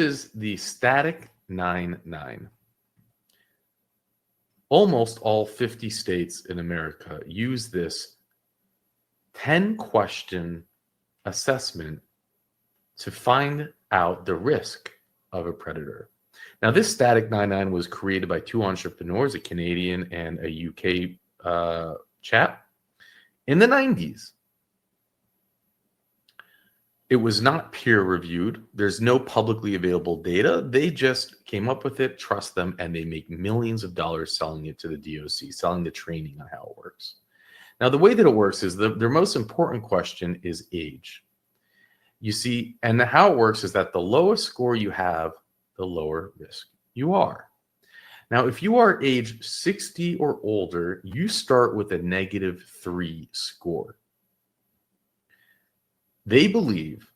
is the static 9-9. Almost all 50 states in America use this 10-question assessment to find out the risk of a predator. Now, this static 9-9 was created by two entrepreneurs, a Canadian and a UK chap, in the 90s. It was not peer-reviewed. There's no publicly available data. They just came up with it, trust them, and they make millions of dollars selling it to the DOC, selling the training on how it works. Now, the way that it works is their most important question is age. You see, and how it works is that the lowest score you have, the lower risk you are. Now, if you are age 60 or older, you start with a -3 score. They believe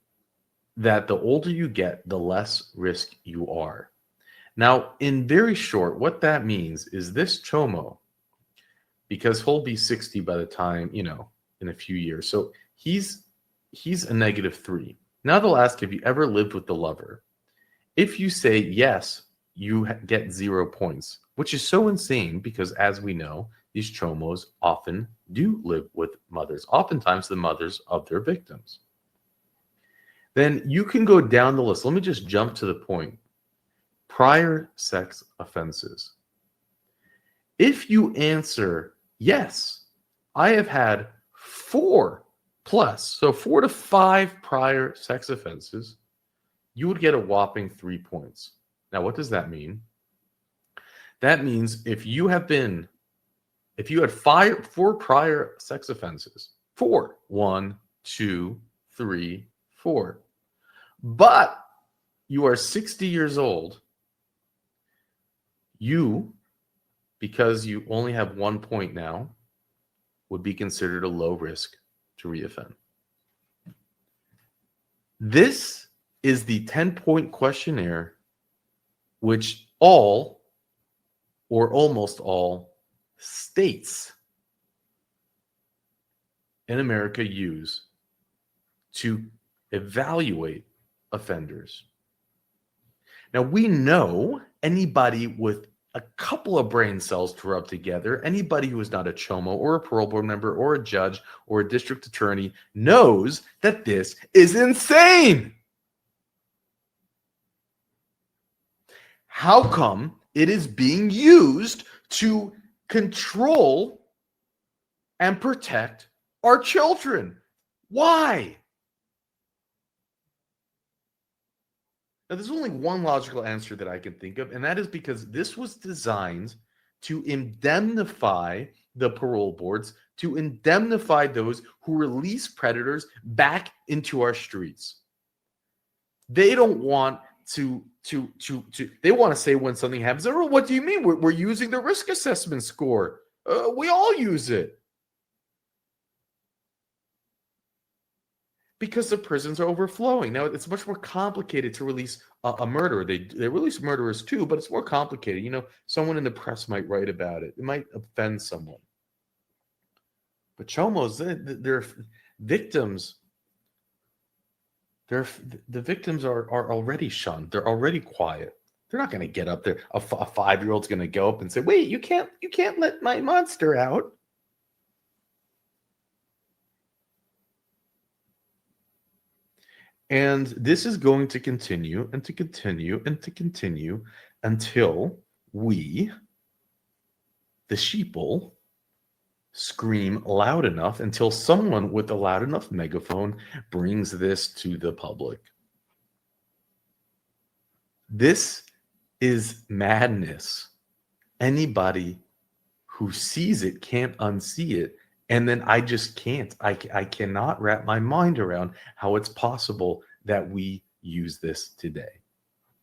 that the older you get, the less risk you are. Now, in very short, what that means is this Ch0m0, because he'll be 60 by the time, in a few years. So he's a -3. Now they'll ask, have you ever lived with the lover? If you say yes, you get 0 points, which is so insane because, as we know, these Ch0m0s often do live with mothers, oftentimes the mothers of their victims. Then you can go down the list. Let me just jump to the point. Prior sex offenses. If you answer yes, I have had 4+, so 4 to 5 prior sex offenses, you would get a whopping 3 points. Now, what does that mean? That means if you had 4 prior sex offenses, 4, 1, 2, 3, 4, but you are 60 years old, because you only have 1 point now, would be considered a low risk to reoffend. This is the 10-point questionnaire which all or almost all states in America use to evaluate offenders. Now, we know anybody with a couple of brain cells to rub together, anybody who is not a Ch0m0 or a parole board member or a judge or a district attorney knows that this is insane. How come it is being used to control and protect our children? Why? Now, there's only one logical answer that I can think of, and that is because this was designed to indemnify the parole boards, to indemnify those who release predators back into our streets. They don't want they want to say when something happens, oh, what do you mean? We're using the risk assessment score. We all use it. Because the prisons are overflowing. Now, it's much more complicated to release a murderer. They release murderers too, but it's more complicated. Someone in the press might write about it. It might offend someone. But Ch0m0s, they're victims. The victims are already shunned. They're already quiet. They're not going to get up there. A 5-year-old's going to go up and say, "Wait, you can't let my monster out." And this is going to continue and to continue and to continue until we, the sheeple, scream loud enough, until someone with a loud enough megaphone brings this to the public. This is madness. Anybody who sees it can't unsee it. And then I just can't. I cannot wrap my mind around how it's possible that we use this today.